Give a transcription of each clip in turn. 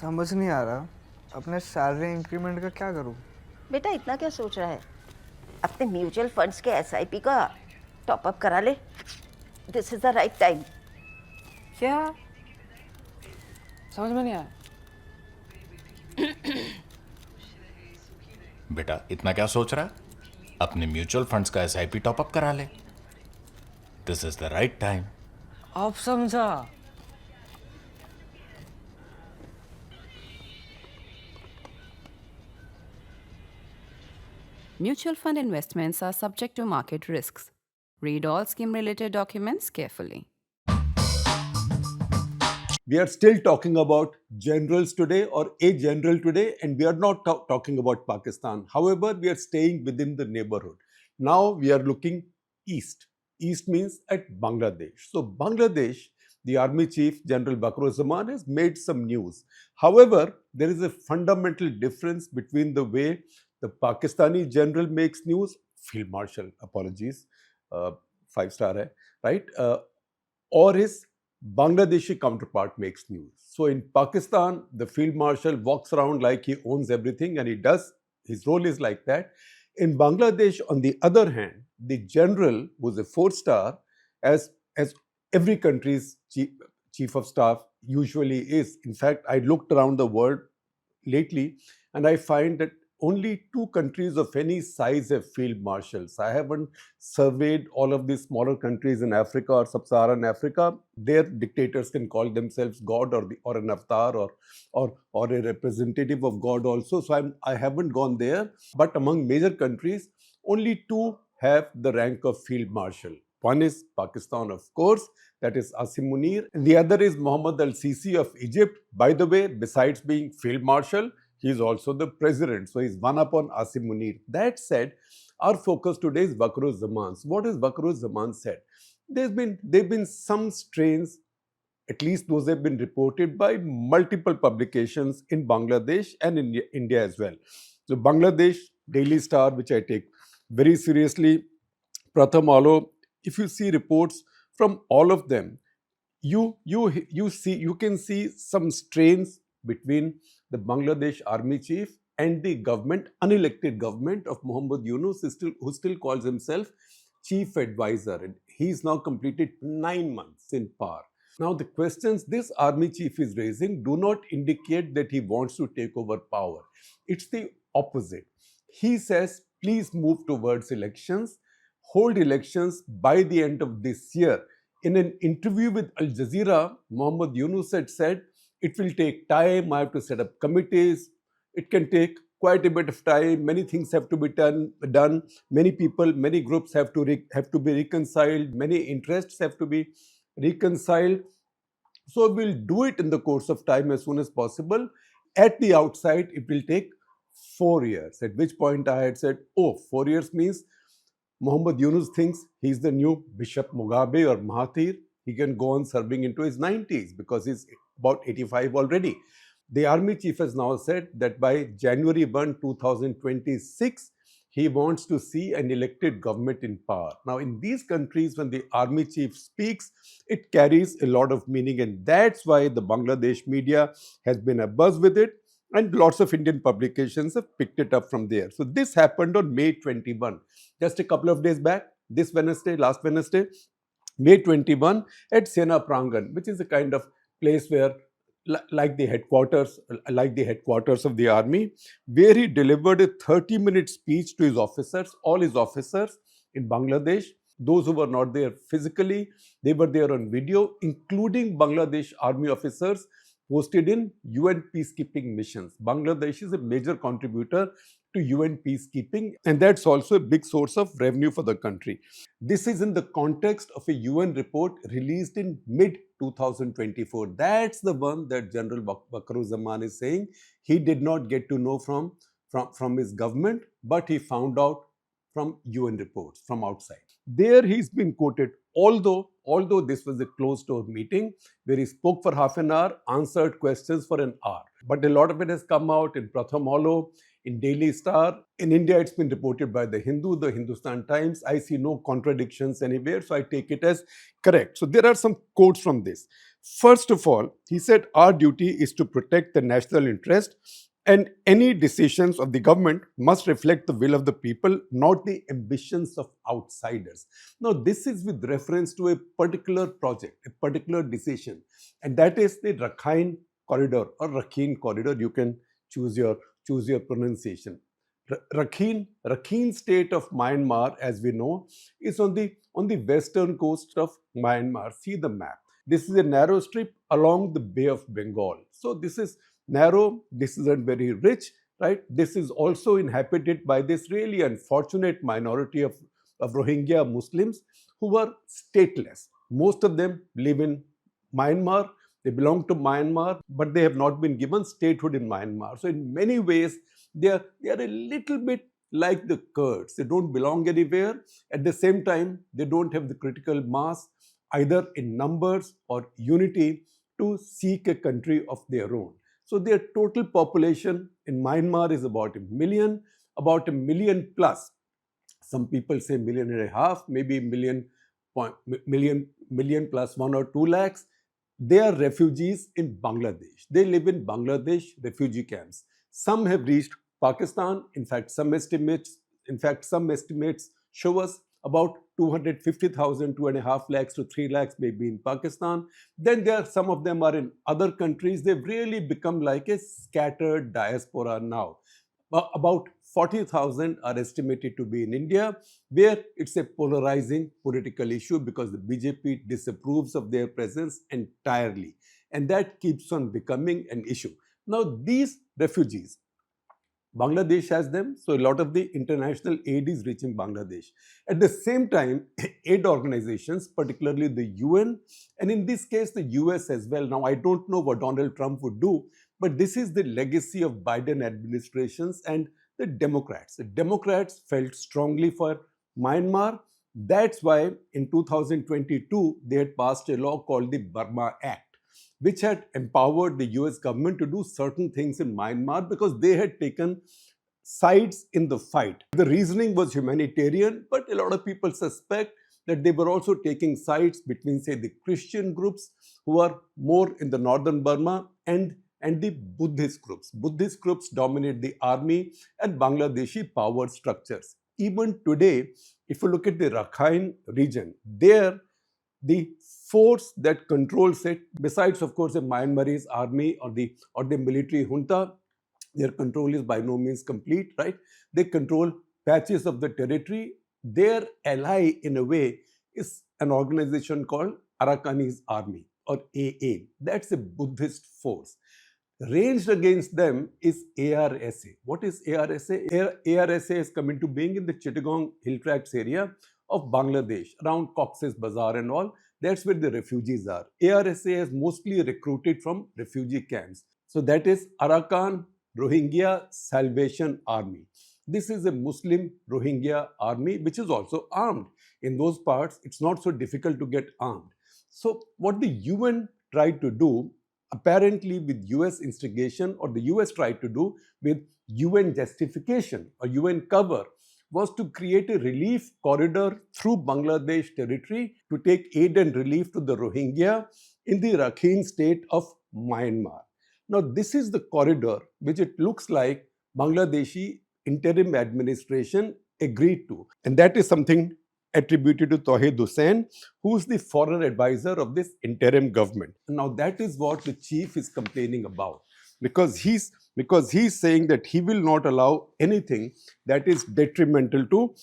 समझ नहीं आ रहा अपने सैलरी इंक्रीमेंट का क्या करूं। बेटा इतना क्या सोच रहा है? अपने म्यूचुअल फंड्स के एसआईपी का टॉप अप करा ले। This is the right time. क्या? समझ में नहीं आया। बेटा इतना क्या सोच रहा है? अपने म्यूचुअल फंड्स का एसआईपी टॉपअप करा ले। This is the right time. अब समझा। Mutual fund investments are subject to market risks. Read all scheme-related documents carefully. We are still talking about generals today or a general today, and we are not talking about Pakistan. However, we are staying within the neighborhood. Now we are looking east. East means at Bangladesh. So Bangladesh, the army chief, General Waker-Uz-Zaman, has made some news. However, there is a fundamental difference between the way the Pakistani general makes news, Field Marshal, apologies, 5-star hai, right? Or his Bangladeshi counterpart makes news. So in Pakistan, the Field Marshal walks around like he owns everything, and he does. His role is like that. In Bangladesh, on the other hand, the general was a 4-star, as every country's chief of staff usually is. In fact, I looked around the world lately, and I find that only 2 countries of any size have field marshals. I haven't surveyed all of these smaller countries in Africa or sub-Saharan Africa. Their dictators can call themselves God or an avatar or a representative of God also. So I haven't gone there. But among major countries, only 2 have the rank of field marshal. One is Pakistan, of course, that is Asim Munir. And the other is Mohammed al-Sisi of Egypt. By the way, besides being field marshal, he is also the president. So he's one up on Asim Munir. That said, our focus today is Waker-Uz-Zaman. So what has Waker-Uz-Zaman said? There have been some strains, at least those have been reported by multiple publications in Bangladesh and in India as well. So Bangladesh, Daily Star, which I take very seriously, Pratham Alo, if you see reports from all of them, you can see some strains between the Bangladesh army chief and the government, unelected government of Mohammed Yunus, who still calls himself chief advisor. And he's now completed 9 months in power. Now, the questions this army chief is raising do not indicate that he wants to take over power. It's the opposite. He says, please move towards elections, hold elections by the end of this year. In an interview with Al Jazeera, Mohammed Yunus had said, it will take time, I have to set up committees, it can take quite a bit of time, many things have to be done, many people, many groups have to be reconciled, many interests have to be reconciled. So we'll do it in the course of time as soon as possible. At the outside, it will take 4 years, at which point I had said, 4 years means Mohammed Yunus thinks he's the new Bishop Mugabe or Mahathir. He can go on serving into his 90s because he's about 85 already. The army chief has now said that by January 1, 2026, he wants to see an elected government in power. Now, in these countries, when the army chief speaks, it carries a lot of meaning, and that's why the Bangladesh media has been abuzz with it, and lots of Indian publications have picked it up from there. So this happened on May 21, just a couple of days back, last Wednesday, May 21, at Sena Prangan, which is a kind of place where, like the headquarters of the army, where he delivered a 30-minute speech to his officers, all his officers in Bangladesh. Those who were not there physically, they were there on video, including Bangladesh army officers posted in UN peacekeeping missions. Bangladesh is a major contributor to UN peacekeeping, and that's also a big source of revenue for the country. This is in the context of a UN report released in mid-2024. That's the one that General Waker-Uz-Zaman is saying he did not get to know from his government, but he found out from UN reports from outside. There he's been quoted, although this was a closed-door meeting where he spoke for half an hour, answered questions for an hour. But a lot of it has come out in Pratham Alo, in Daily Star. In India, it's been reported by The Hindu, the Hindustan Times. I see no contradictions anywhere, so I take it as correct. So there are some quotes from this. First of all, he said our duty is to protect the national interest, and any decisions of the government must reflect the will of the people, not the ambitions of outsiders. Now, this is with reference to a particular project, a particular decision, and that is the Rakhine corridor or Rakhine corridor. You can choose your pronunciation. Rakhine state of Myanmar, as we know, is on the western coast of Myanmar. See the map. This is a narrow strip along the Bay of Bengal. So this is narrow, this isn't very rich, right? This is also inhabited by this really unfortunate minority of Rohingya Muslims who are stateless. Most of them live in Myanmar, they belong to Myanmar, but they have not been given statehood in Myanmar. So in many ways, they are a little bit like the Kurds. They don't belong anywhere. At the same time, they don't have the critical mass either in numbers or unity to seek a country of their own. So their total population in Myanmar is about a million plus. Some people say 1.5 million, maybe million plus 1 or 2 lakhs. They are refugees in Bangladesh. They live in Bangladesh refugee camps. Some have reached Pakistan. In fact, some estimates show us about 250,000, 2.5 lakhs to 3 lakhs may be in Pakistan. Then some of them are in other countries. They've really become like a scattered diaspora now. About 40,000 are estimated to be in India, where it's a polarizing political issue because the BJP disapproves of their presence entirely. And that keeps on becoming an issue. Now, these refugees, Bangladesh has them, so a lot of the international aid is reaching Bangladesh. At the same time, aid organizations, particularly the UN, and in this case, the US as well. Now, I don't know what Donald Trump would do, but this is the legacy of Biden administrations and the Democrats. The Democrats felt strongly for Myanmar. That's why in 2022, they had passed a law called the Burma Act, which had empowered the US government to do certain things in Myanmar because they had taken sides in the fight. The reasoning was humanitarian, but a lot of people suspect that they were also taking sides between, say, the Christian groups who are more in the northern Burma and the Buddhist groups. Buddhist groups dominate the army and Bangladeshi power structures. Even today, if you look at the Rakhine region, there the force that controls it, besides of course the Myanmarese army or the military junta, their control is by no means complete, right? They control patches of the territory. Their ally in a way is an organization called Arakanese Army or AA. That's a Buddhist force. Ranged against them is ARSA. What is ARSA? ARSA has come into being in the Chittagong Hill Tracts area of Bangladesh, around Cox's Bazar and all. That's where the refugees are. ARSA has mostly recruited from refugee camps. So that is Arakan Rohingya Salvation Army. This is a Muslim Rohingya army which is also armed. In those parts, it's not so difficult to get armed. So what the UN tried to do, apparently with US instigation, or the US tried to do with UN justification or UN cover, was to create a relief corridor through Bangladesh territory to take aid and relief to the Rohingya in the Rakhine state of Myanmar. Now, this is the corridor which it looks like Bangladeshi interim administration agreed to. And that is something attributed to Tawhid Hussain, who is the foreign advisor of this interim government. Now, that is what the chief is complaining about, because he's saying that he will not allow anything that is detrimental to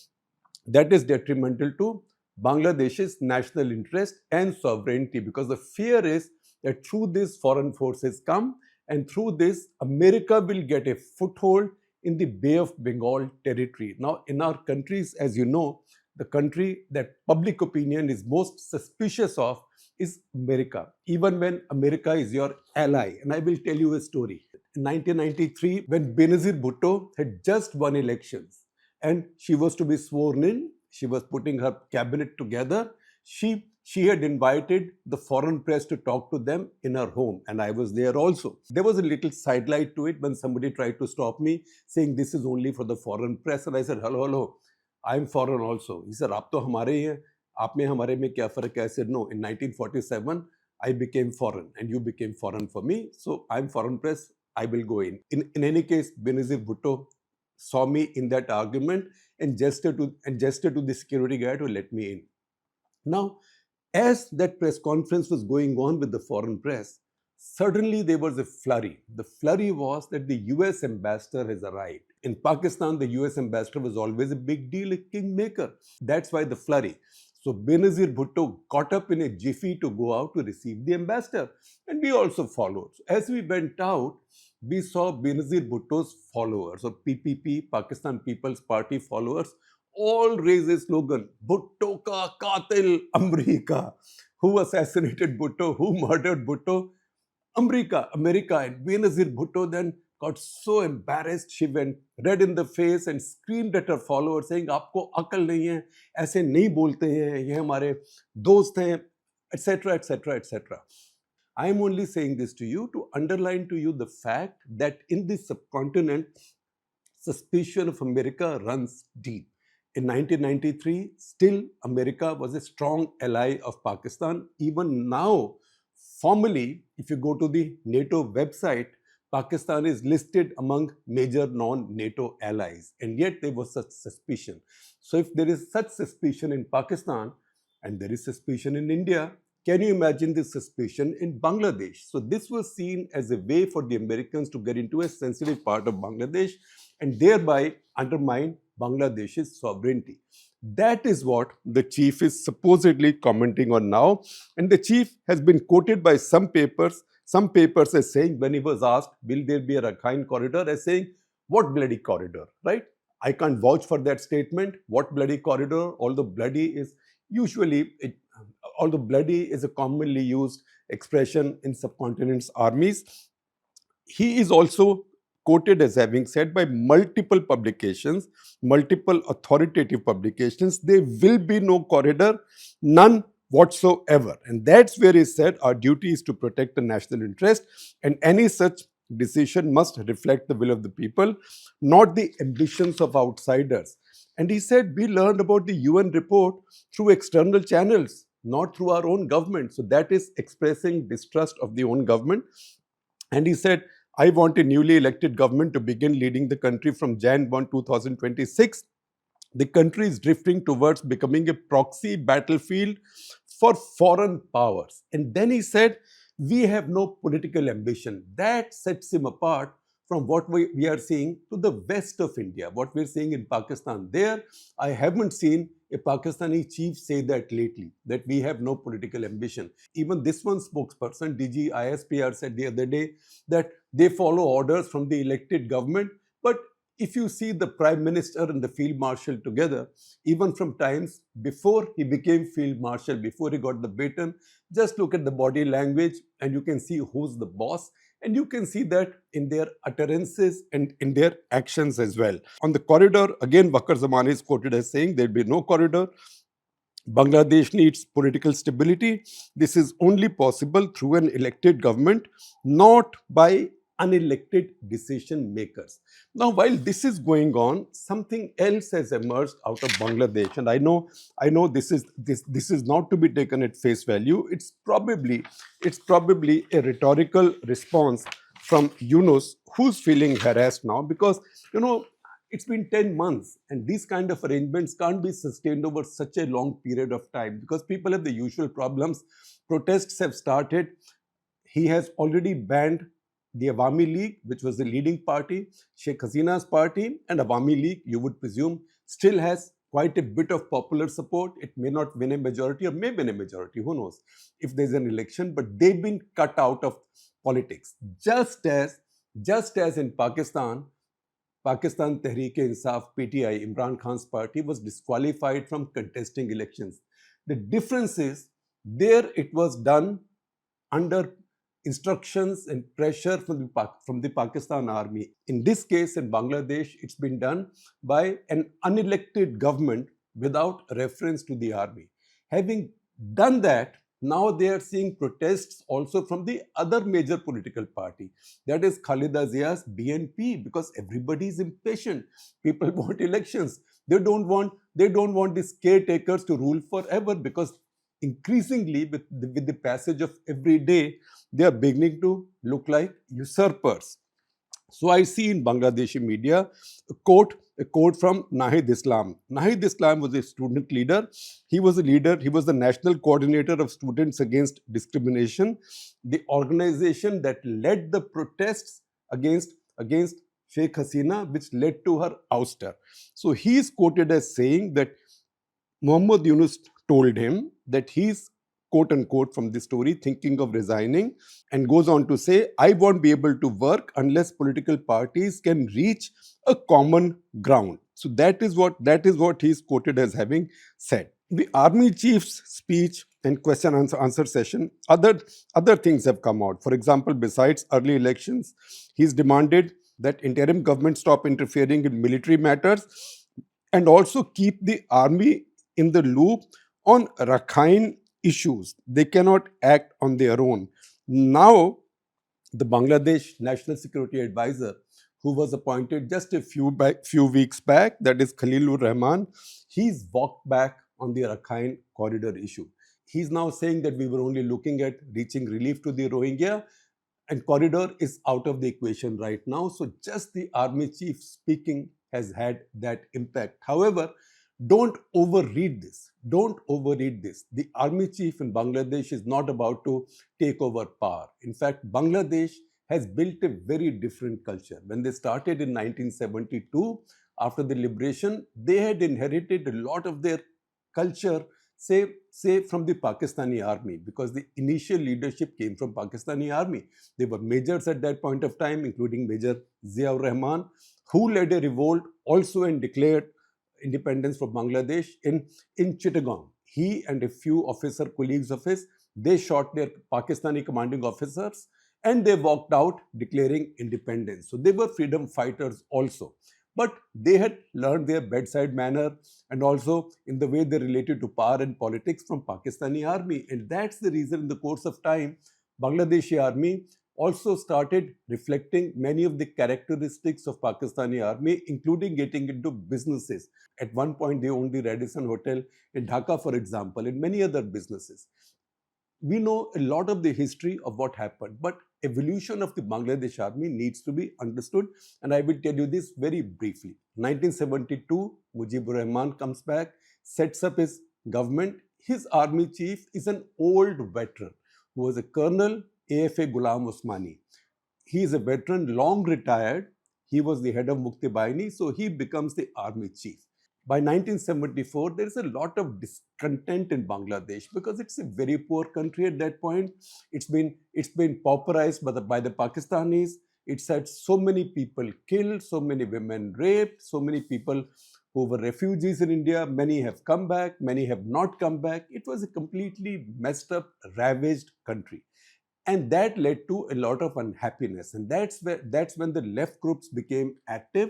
Bangladesh's national interest and sovereignty, because the fear is that through this foreign forces come, and through this America will get a foothold in the Bay of Bengal territory. Now, in our countries, as you know, the country that public opinion is most suspicious of is America, even when America is your ally. And I will tell you a story. In 1993, when Benazir Bhutto had just won elections and she was to be sworn in, she was putting her cabinet together, she had invited the foreign press to talk to them in her home, and I was there also. There was a little sidelight to it when somebody tried to stop me, saying this is only for the foreign press, and I said, hello, I'm foreign also. He said, आप तो हमारे ही हैं, आप में हमारे में क्या फ़र्क है? I said, no, in 1947, I became foreign and you became foreign for me. So I'm foreign press, I will go in. In any case, Benazir Bhutto saw me in that argument and gestured to the security guy to let me in. Now, as that press conference was going on with the foreign press, suddenly there was a flurry. The flurry was that the US ambassador has arrived. In Pakistan, the US ambassador was always a big deal, a kingmaker. That's why the flurry. So Benazir Bhutto got up in a jiffy to go out to receive the ambassador. And we also followed. So as we went out, we saw Benazir Bhutto's followers, or PPP, Pakistan People's Party followers, all raise a slogan, Bhutto ka qatil America. Who assassinated Bhutto? Who murdered Bhutto? America. And Benazir Bhutto then got so embarrassed, she went red in the face and screamed at her followers saying, "Aapko akal nahi hai, aise nahi bolte hain, ye hamare dost hain," etc., etc., etc. I am only saying this to you to underline to you the fact that in the subcontinent, suspicion of America runs deep. In 1993, still America was a strong ally of Pakistan. Even now, formally, if you go to the NATO website, Pakistan is listed among major non-NATO allies, and yet there was such suspicion. So if there is such suspicion in Pakistan and there is suspicion in India, can you imagine this suspicion in Bangladesh? So this was seen as a way for the Americans to get into a sensitive part of Bangladesh and thereby undermine Bangladesh's sovereignty. That is what the chief is supposedly commenting on now. And the chief has been quoted by some papers as saying, when he was asked, will there be a Rakhine corridor, as saying, what bloody corridor, right? I can't vouch for that statement. What bloody corridor? Although bloody is a commonly used expression in subcontinent's armies. He is also quoted as having said by multiple publications, multiple authoritative publications, there will be no corridor, none whatsoever. And that's where he said our duty is to protect the national interest, and any such decision must reflect the will of the people, not the ambitions of outsiders. And he said we learned about the UN report through external channels, not through our own government. So that is expressing distrust of the own government. And he said, I want a newly elected government to begin leading the country from Jan 1, 2026. The country is drifting towards becoming a proxy battlefield for foreign powers. And then he said, we have no political ambition. That sets him apart from what we are seeing to the west of India, what we're seeing in Pakistan. There, I haven't seen a Pakistani chief say that lately, that we have no political ambition. Even this one spokesperson, DG ISPR, said the other day that they follow orders from the elected government. But if you see the Prime Minister and the Field Marshal together, even from times before he became Field Marshal, before he got the baton, just look at the body language and you can see who's the boss. And you can see that in their utterances and in their actions as well. On the corridor, again, Waker-Uz-Zaman is quoted as saying there'll be no corridor. Bangladesh needs political stability. This is only possible through an elected government, not by unelected decision makers. Now, while this is going on, something else has emerged out of Bangladesh, and I know this is not to be taken at face value. It's probably a rhetorical response from Yunus, who's feeling harassed now because it's been 10 months and these kind of arrangements can't be sustained over such a long period of time because people have the usual problems. Protests have started. He has already banned the Awami League, which was the leading party. Sheikh Hasina's party and Awami League, you would presume, still has quite a bit of popular support. It may not win a majority or may win a majority, who knows, if there's an election, but they've been cut out of politics. Just as in Pakistan Tehreek-e-Insaf, PTI, Imran Khan's party, was disqualified from contesting elections. The difference is, there it was done under instructions and pressure from the Pakistan army. In this case, in Bangladesh, it's been done by an unelected government without reference to the army. Having done that, now they are seeing protests also from the other major political party, that is Khalida Zia's BNP, because everybody is impatient. People want elections. They don't want these caretakers to rule forever because increasingly with the passage of every day, they are beginning to look like usurpers. So I see in Bangladeshi media a quote from Nahid Islam. Nahid Islam was a student leader. He was the national coordinator of Students Against Discrimination, the organization that led the protests against Sheikh Hasina, which led to her ouster. So he is quoted as saying that Muhammad Yunus told him that he's, quote unquote, from the story, thinking of resigning, and goes on to say, I won't be able to work unless political parties can reach a common ground. So that is what he's quoted as having said. The army chief's speech and question answer session, other things have come out. For example, besides early elections, he's demanded that interim government stop interfering in military matters and also keep the army in the loop on Rakhine issues. They cannot act on their own. Now, the Bangladesh National Security Advisor, who was appointed just a few weeks back, that is Khalilur Rahman, he's walked back on the Rakhine corridor issue. He's now saying that we were only looking at reaching relief to the Rohingya, and corridor is out of the equation right now. So just the army chief speaking has had that impact. However, don't overread this. Don't overread this. The army chief in Bangladesh is not about to take over power. In fact, Bangladesh has built a very different culture. When they started in 1972, after the liberation, they had inherited a lot of their culture, say from the Pakistani army, because the initial leadership came from Pakistani army. They were majors at that point of time, including Major Zia-ur-Rahman, who led a revolt also and declared independence for Bangladesh in Chittagong. He and a few officer colleagues of his, they shot their Pakistani commanding officers and they walked out declaring independence. So they were freedom fighters also. But they had learned their bedside manner and also in the way they related to power and politics from Pakistani army. And that's the reason in the course of time, Bangladeshi army also started reflecting many of the characteristics of Pakistani army, including getting into businesses. At one point, they owned the Radisson Hotel in Dhaka, for example, and many other businesses. We know a lot of the history of what happened, but evolution of the Bangladesh army needs to be understood, and I will tell you this very briefly. 1972, Mujibur Rahman comes back, sets up his government. His army chief is an old veteran who was a colonel, AFA Ghulam Osmani. He is a veteran, long retired. He was the head of Mukti Bahini, so he becomes the army chief. By 1974, there is a lot of discontent in Bangladesh because it's a very poor country at that point. It's been pauperized by the Pakistanis. It's had so many people killed, so many women raped, so many people who were refugees in India. Many have come back, many have not come back. It was a completely messed up, ravaged country. And that led to a lot of unhappiness. And that's when the left groups became active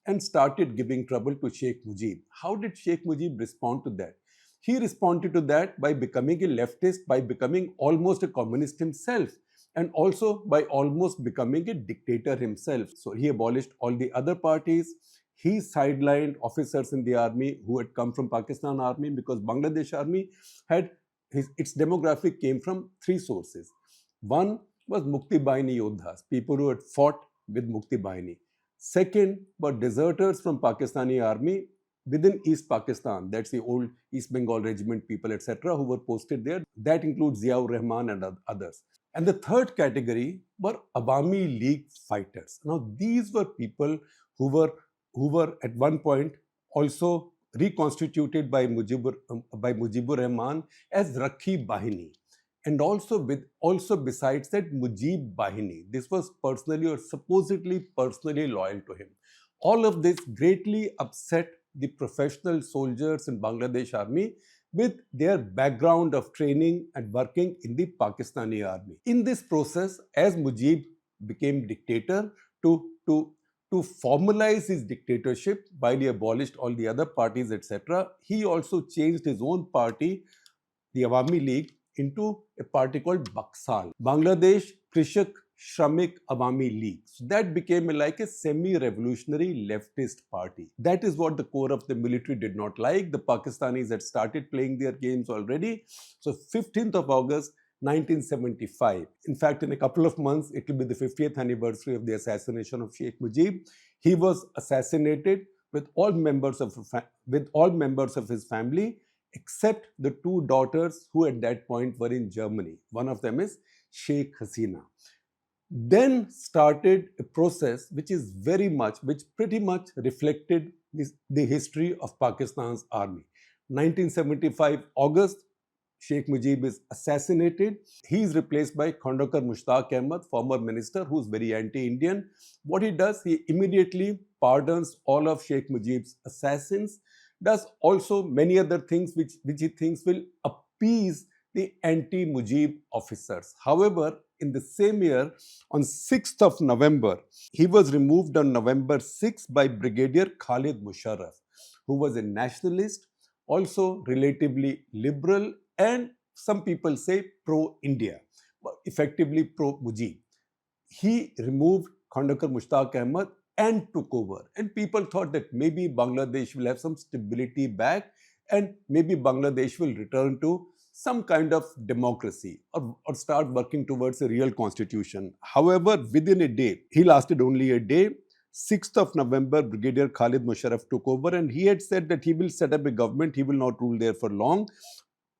and started giving trouble to Sheikh Mujib. How did Sheikh Mujib respond to that? He responded to that by becoming a leftist, by becoming almost a communist himself, and also by almost becoming a dictator himself. So he abolished all the other parties. He sidelined officers in the army who had come from Pakistan army, because Bangladesh army had its demographic came from three sources. One was Mukti Bahini Yodhas, people who had fought with Mukti Bahini. Second were deserters from Pakistani army within East Pakistan. That's the old East Bengal regiment people, etc., who were posted there. That includes Zia-ur-Rahman and others. And the third category were Awami League fighters. Now, these were people who were at one point also reconstituted by Mujibur Rahman as Rakhi Bahini. And also besides that, Mujib Bahini. This was personally or supposedly personally loyal to him. All of this greatly upset the professional soldiers in Bangladesh army with their background of training and working in the Pakistani army. In this process, as Mujib became dictator, to formalize his dictatorship while he abolished all the other parties, etc., he also changed his own party, the Awami League, into a party called Baksal, Bangladesh Krishak Shramik Awami League. So that became like a semi-revolutionary leftist party. That is what the core of the military did not like. The Pakistanis had started playing their games already. So 15th of August 1975. In fact, in a couple of months, it will be the 50th anniversary of the assassination of Sheikh Mujib. He was assassinated with all members of his family, except the two daughters who at that point were in Germany. One of them is Sheikh Hasina. Then started a process which pretty much reflected the history of Pakistan's army. 1975 August, Sheikh Mujib is assassinated. He is replaced by Khandakar Mushtaq Ahmad, former minister, who is very anti-Indian. What he does, he immediately pardons all of Sheikh Mujib's assassins, does also many other things which he thinks will appease the anti-Mujib officers. However, in the same year, on 6th of November, he was removed on November 6 by Brigadier Khalid Musharraf, who was a nationalist, also relatively liberal, and some people say pro-India, but effectively pro-Mujib. He removed Khandakar Mushtaq Ahmad and took over. And people thought that maybe Bangladesh will have some stability back and maybe Bangladesh will return to some kind of democracy or start working towards a real constitution. However, within a day, he lasted only a day. 6th of November, Brigadier Khalid Musharraf took over and he had said that he will set up a government, he will not rule there for long.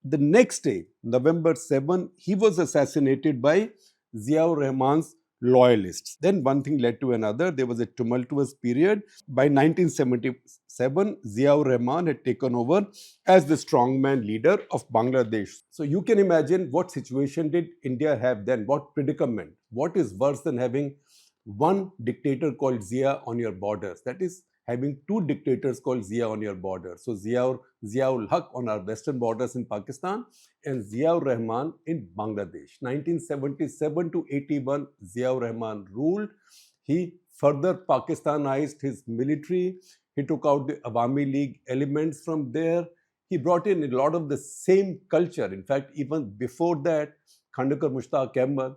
The next day, November 7, he was assassinated by Ziaur Rahman's loyalists. Then one thing led to another. There was a tumultuous period. By 1977, Ziaur Rahman had taken over as the strongman leader of Bangladesh. So you can imagine what situation did India have then, what predicament. What is worse than having one dictator called Zia on your borders? That is having two dictators called Zia on your border. So Ziaul Haq on our western borders in Pakistan and Ziaur Rahman in Bangladesh. 1977 to 81, Ziaur Rahman ruled. He further Pakistanized his military. He took out the Awami League elements from there. He brought in a lot of the same culture. In fact, even before that, Khandakar Mushtaq Ahmad,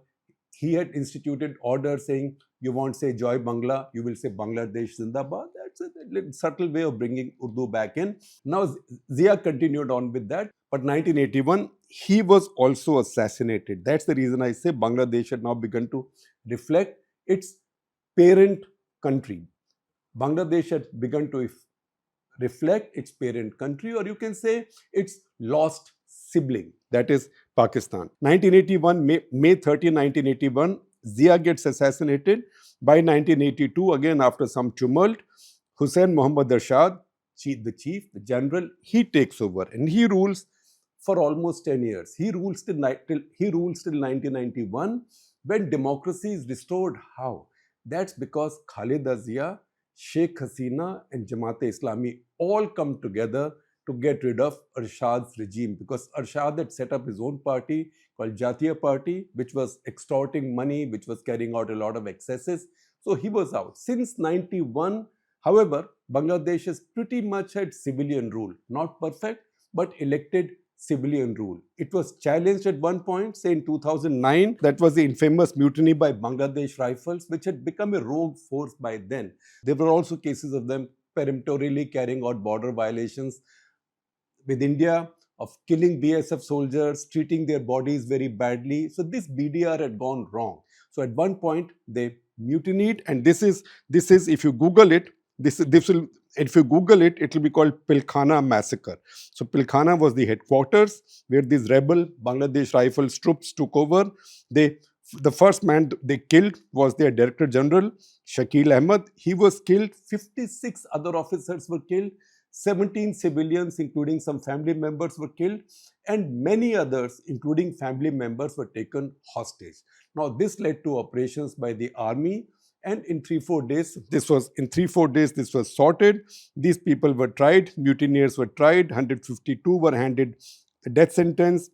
he had instituted orders saying, you won't say Joy Bangla, you will say Bangladesh Zindabad. That's a little subtle way of bringing Urdu back in. Now, Zia continued on with that. But 1981, he was also assassinated. That's the reason I say Bangladesh had now begun to reflect its parent country. Bangladesh had begun to reflect its parent country, or you can say its lost sibling, that is Pakistan. 1981, May 30, 1981, Zia gets assassinated. By 1982, again after some tumult, Hussain Muhammad Arshad, the general, he takes over and he rules for almost 10 years. He rules till 1991 when democracy is restored. How? That's because Khalida Zia, Sheikh Hasina and Jamaat-e-Islami all come together to get rid of Arshad's regime, because Arshad had set up his own party called Jatiya Party, which was extorting money, which was carrying out a lot of excesses. So he was out. Since 91, however, Bangladesh has pretty much had civilian rule. Not perfect, but elected civilian rule. It was challenged at one point, say in 2009. That was the infamous mutiny by Bangladesh Rifles, which had become a rogue force by then. There were also cases of them peremptorily carrying out border violations with India, of killing BSF soldiers, treating their bodies very badly. So this BDR had gone wrong. So at one point they mutinied, and this is if you Google it, if you Google it, it will be called Pilkhana massacre. So Pilkhana was the headquarters where these rebel Bangladesh Rifles troops took over. The first man they killed was their Director General, Shakil Ahmad. He was killed. 56 other officers were killed. 17 civilians, including some family members, were killed, and many others, including family members, were taken hostage. Now, this led to operations by the army, and in 3-4 days, this was sorted. These people were tried, mutineers were tried, 152 were handed a death sentence,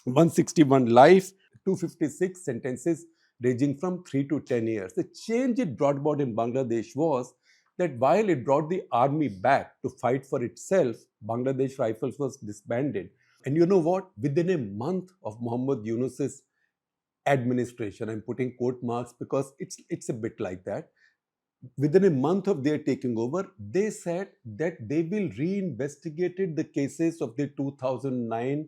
161 life, 256 sentences ranging from 3 to 10 years. The change it brought about in Bangladesh was that while it brought the army back to fight for itself, Bangladesh Rifles was disbanded. And you know what? Within a month of Muhammad Yunus's administration. I'm putting quote marks because it's a bit like that. Within a month of their taking over, they said that they will reinvestigate the cases of the 2009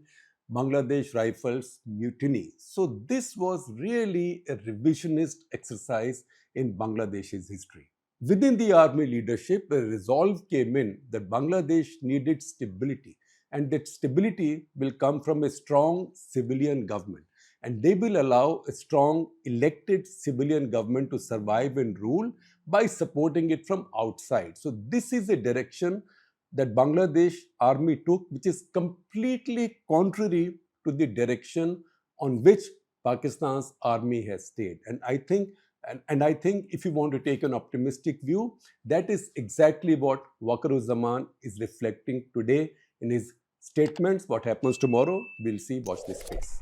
Bangladesh Rifles mutiny. So this was really a revisionist exercise in Bangladesh's history. Within the army leadership, a resolve came in that Bangladesh needed stability, and that stability will come from a strong civilian government. And they will allow a strong elected civilian government to survive and rule by supporting it from outside. So this is a direction that Bangladesh army took, which is completely contrary to the direction on which Pakistan's army has stayed. And I think if you want to take an optimistic view, that is exactly what Waker-Uz-Zaman is reflecting today in his statements. What happens tomorrow, we'll see. Watch this space.